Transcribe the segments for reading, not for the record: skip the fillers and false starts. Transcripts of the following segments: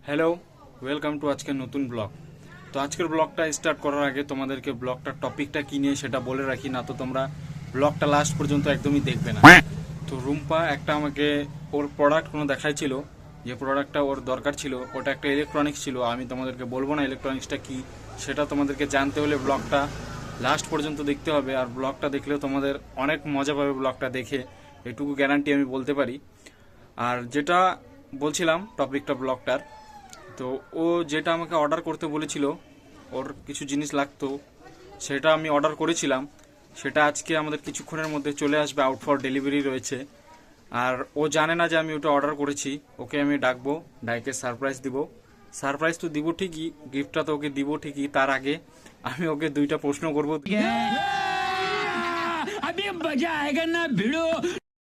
Hello, welcome to আজকের নতুন blog. তো আজকের ব্লগটা স্টার্ট করার আগে তোমাদেরকে ব্লগটার টপিকটা কী নিয়ে সেটা বলে রাখি, না তো তোমরা ব্লগটা লাস্ট পর্যন্ত একদমই দেখবে না। তো রুম্পা একটা আমাকে ওর প্রোডাক্ট কোনো দেখাইছিল, যে প্রোডাক্টটা ওর দরকার ছিল, ওটা একটা ইলেকট্রনিক্স ছিল। আমি তোমাদেরকে বলবো না ইলেকট্রনিক্সটা কী, সেটা তোমাদেরকে জানতে হলে ব্লগটা লাস্ট পর্যন্ত দেখতে হবে। আর ব্লগটা দেখলেও তোমাদের অনেক মজা পাবে ব্লগটা দেখে, এটুকু গ্যারান্টি আমি বলতে পারি। আর যেটা বলছিলাম টপিকটা ব্লগটার, তো ও যেটা আমাকে অর্ডার করতে বলেছিল, ওর কিছু জিনিস লাগতো, সেটা আমি অর্ডার করেছিলাম। সেটা আজকে আমাদের কিছুক্ষণের মধ্যে চলে আসবে, আউট ফর ডেলিভারি রয়েছে। আর ও জানে না যে আমি ওটা অর্ডার করেছি। ওকে আমি ডাকবো, ডাইকে সারপ্রাইজ দিব। সারপ্রাইজ তো দিব ঠিকই, গিফটটা তো ওকে দিব ঠিকই। তার আগে আমি ওকে দুইটা প্রশ্ন করবো,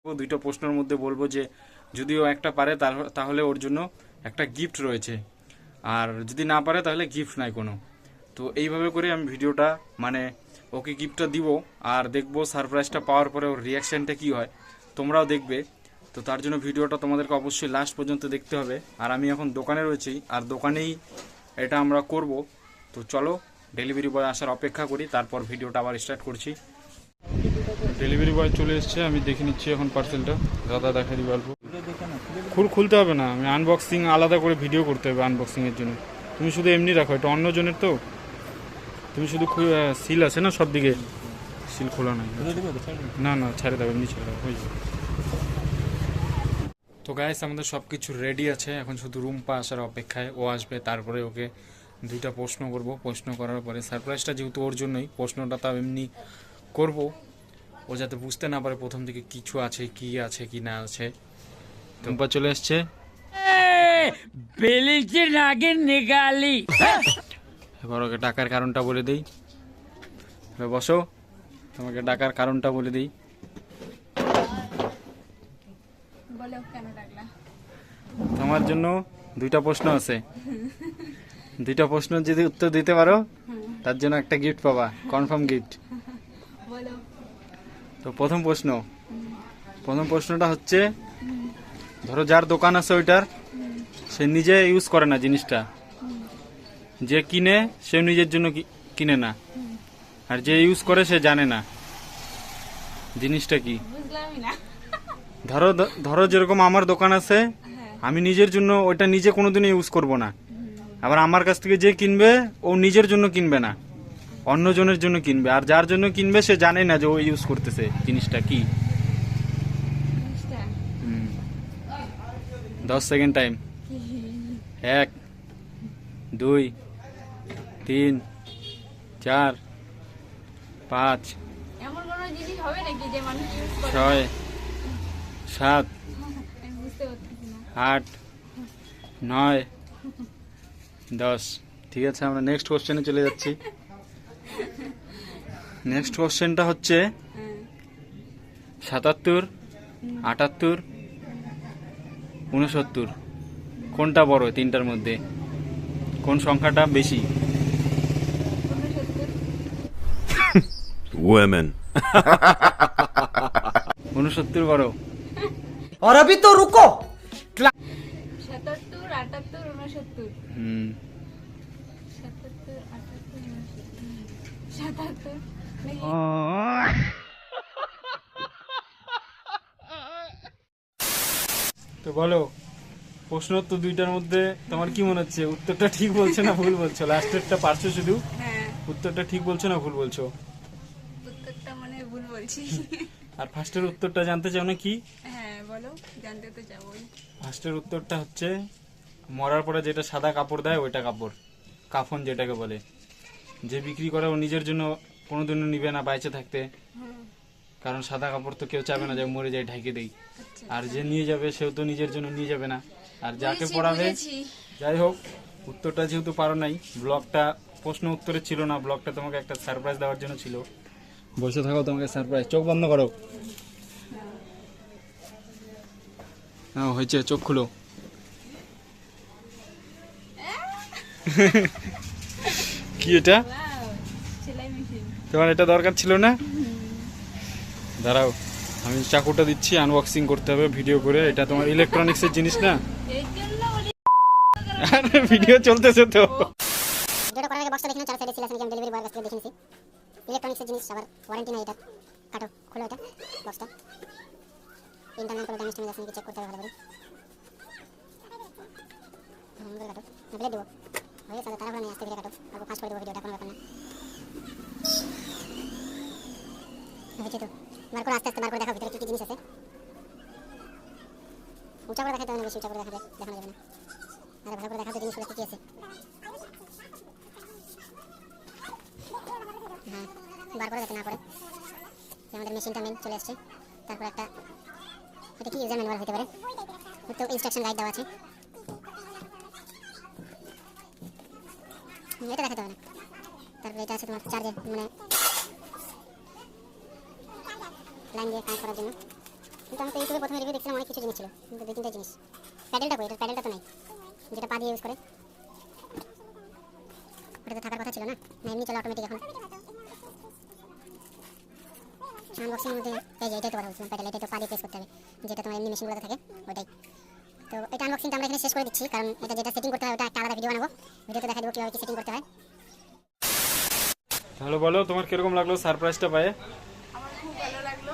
দুইটা প্রশ্নের মধ্যে বলবো যে যদি ও একটা পারে তাহলে ওর জন্য একটা গিফট রয়েছে, আর যদি না পারে তাহলে গিফট নাই কোনো। তো এইভাবে করে আমি ভিডিওটা মানে ওকে গিফটটা দিব, আর দেখবো সারপ্রাইজটা পাওয়ার পরে ওর রিয়াকশানটা কী হয়, তোমরাও দেখবে। তো তার জন্য ভিডিওটা তোমাদেরকে অবশ্যই লাস্ট পর্যন্ত দেখতে হবে। আর আমি এখন দোকানে রয়েছি, আর দোকানেই এটা আমরা করব। তো চলো ডেলিভারি বয় আসার অপেক্ষা করি, তারপর ভিডিওটা আবার স্টার্ট করছি। ডেলিভারি বয় চলে এসছে, আমি দেখে নিচ্ছি এখন পার্সেলটা। দাদা দেখা দিবে অল্প, খুলতে হবে না, আমি আনবক্সিং আলাদা করে ভিডিও করতে হবে আনবক্সিংয়ের জন্য। তুমি শুধু এমনি রাখো, এটা অন্য জনের তো, তুমি শুধু সিল আছে না সব দিকে, সিল খোলা নাই। না না ছেড়ে দাও, এমনি ছেড়ে দাও, হয়ে যাবে। তো গাইস আমাদের সব কিছু রেডি আছে, এখন শুধু রুম্পা আসার অপেক্ষায়। ও আসবে, তারপরে ওকে দুইটা প্রশ্ন করব। প্রশ্ন করার পরে সারপ্রাইজটা যেহেতু ওর জন্যই, প্রশ্নটা তাও এমনি করব, ও যাতে বুঝতে না পারে প্রথম থেকে কিছু আছে কি আছে কি না আছে। রুম্পা চলে এসছে, এবার ওকে ডাকার কারণটা বলে দিই। বসো, তোমাকে ডাকার কারণটা বলে দিই। তোমার জন্য দুইটা প্রশ্ন আছে, দুইটা প্রশ্ন যদি উত্তর দিতে পারো তার জন্য একটা গিফট পাবা, কনফার্ম গিফট। তো প্রথম প্রশ্নটা হচ্ছে, ধরো যার দোকান আছে ওইটার, সে নিজে ইউজ করে না জিনিসটা, যে কিনে সে নিজের জন্য কিনে না, আর যে ইউজ করে সে জানে না জিনিসটা কি। ধরো যেরকম আমার দোকান আছে, আমি নিজের জন্য ওইটা নিজে কোনোদিনও ইউজ করব না। আবার আমার কাছ থেকে যে কিনবে ও নিজের জন্য কিনবে না, অন্যজনের জন্য কিনবে। আর যার জন্য কিনবে সে জানে না যে ও ইউজ করতেছে জিনিসটা কি। 10 সেকেন্ড টাইম। 1 2 3 4 5 6 7 8 9 10। ঠিক আছে, আমরা নেক্সট কোশ্চেনে চলে যাচ্ছি। নেক্সট কোশ্চেনটা হচ্ছে 77, 78, 69 কোনটা বড় তিনটার মধ্যে, কোন সংখ্যাটা বেশি? Women. 69 বড়। और अभी तो रुको। 77, 78, 69। 77, 78, 77 नहीं। তো বলো, প্রশ্ন তো দুইটার মধ্যে তোমার কি মনে হচ্ছে, উত্তরটা ঠিক বলছো না ভুল বলছো? লাস্টেরটা পারছো শুধু, উত্তরটা ঠিক বলছো না ভুল বলছো? উত্তরটা মানে ভুল বলছি। আর ফার্স্টের উত্তরটা জানতে চাও না কি? হ্যাঁ বলো, জানতে তো চাবই। ফার্স্টের উত্তরটা হচ্ছে, মরার পরে যেটা সাদা কাপড় দেয় ওইটা কাফন যেটাকে বলে। যে বিক্রি করে ও নিজের জন্য কোনোদিনও নিবে না বাইচে থাকতে, কারণ সাদা কাপড় তো কেউ চাবে না যে মরে যায় ঢাকে দেই। আর যে নিয়ে যাবে সেও তো নিজের জন্য নিয়ে যাবে না, আর যাকে পড়াবে। যাই হোক, উত্তরটা যেহেতু পারো নাই, ব্লগটা প্রশ্ন উত্তরে ছিল না, ব্লগটা তোমাকে একটা সারপ্রাইজ দেওয়ার জন্য ছিল। বসে থাকো, তোমাকে সারপ্রাইজ। চোখ বন্ধ করো। হ্যাঁ হয়েছে, চোখ খুলো। কি এটা? তোমার এটা দরকার ছিল না? দাঁড়াও, আমি চাকুটা দিচ্ছি, আনবক্সিং করতে হবে ভিডিও করে। এটা তোমার ইলেকট্রনিক্সের জিনিস না? আরে ভিডিও চলতেছে তো। ভিডিওটা করার আগে বক্সটা দেখে নাও, চার সাইডে সিল আছে নাকি আমি ডেলিভারি বয়ের কাছ থেকে দেখে নিছি। ইলেকট্রনিক্সের জিনিস, আবার ওয়ারেন্টি নাই এটা। কাটো, খোলো এটা বক্সটা। ইন্টারনাল কোনো ড্যামেজ ট্যামেজ আছে নাকি চেক করতে হবে ভালো করে। কাটো, প্লেট দেবো হয়ে গেছে, তাড়াহুড়ো নিয়ে আসতে ভিডিও কাটো, আর ফাস্ট করে দেবো ভিডিওটা, কোনো ব্যাপার না। হয়েছে তো, বার করে আস্তে আস্তে বার করে দেখাও ভিতরে কি কি জিনিস আছে। উঁচা করে দেখাতে হবে না, বেশি উঁচা করে দেখানো যাবে না। আরে ভালো করে দেখাতে জিনিসগুলো কি কি আছে। হ্যাঁ, বার করে যাতে না করে। আমাদের মেশিনটা মেন চলে আসছে। তারপর একটা, এটা কি ইউজার ম্যানুয়াল হতে পারে, তো ইনস্ট্রাকশন গাইড দেওয়া আছে। এটা দেখাতে হবে না। তারপরে এটা আছে তোমার চার্জের, মানে লাইন দিয়ে কানেক্ট করার জন্য। কিন্তু আমি তো ইউটিউবে প্রথমে রিভিউ দেখছিলাম অনেক কিছু জিনিস ছিল, কিন্তু দুই তিনটা জিনিস। প্যাডেলটা কই? এটা প্যাডেলটা তো নাই, যেটা পা দিয়ে ইউজ করে। ওটা তো থাকার কথা ছিল না, না এমনি চলে অটোমেটিক এখন। আনবক্সিং এর মধ্যে এই যে এটাই তো কথা বলছিলাম, প্যাডেল, এটাই তো পা দিয়ে প্রেস করতে হবে, যেটা তোমার এমনি মেশিনগুলোতে থাকে ওটাই। তো এটা আনবক্সিংটা আমরা এখানে শেষ করে দিচ্ছি, কারণ এটা যেটা সেটিং করতে হয় ওটা একটা আলাদা ভিডিও বানাবো, ভিডিওতে দেখা দেবো কীভাবে কি সেটিং করতে হয়। ভালো বলো, তোমার কিরকম লাগলো সারপ্রাইজটা পায়ে? আমার খুব ভালো লাগলো,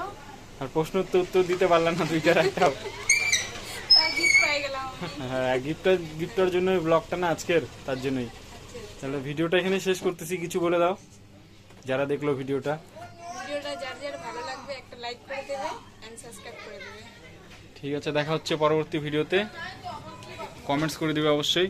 আর প্রশ্ন তো উত্তর দিতে পারলাম না দুইটার একটা। তার গিফট পেয়ে গেলাম। হ্যাঁ, গিফটের জন্য ব্লগটা না আজকের, তার জন্যই। তাহলে ভিডিওটা এখানে শেষ করতেছি, কিছু বলে দাও যারা দেখলো ভিডিওটা। ভিডিওটা যার যার ভালো লাগবে একটা লাইক করে দেবে এন্ড সাবস্ক্রাইব করে দেবে। ঠিক আছে, দেখা হচ্ছে পরবর্তী ভিডিওতে। কমেন্টস করে দিবে অবশ্যই।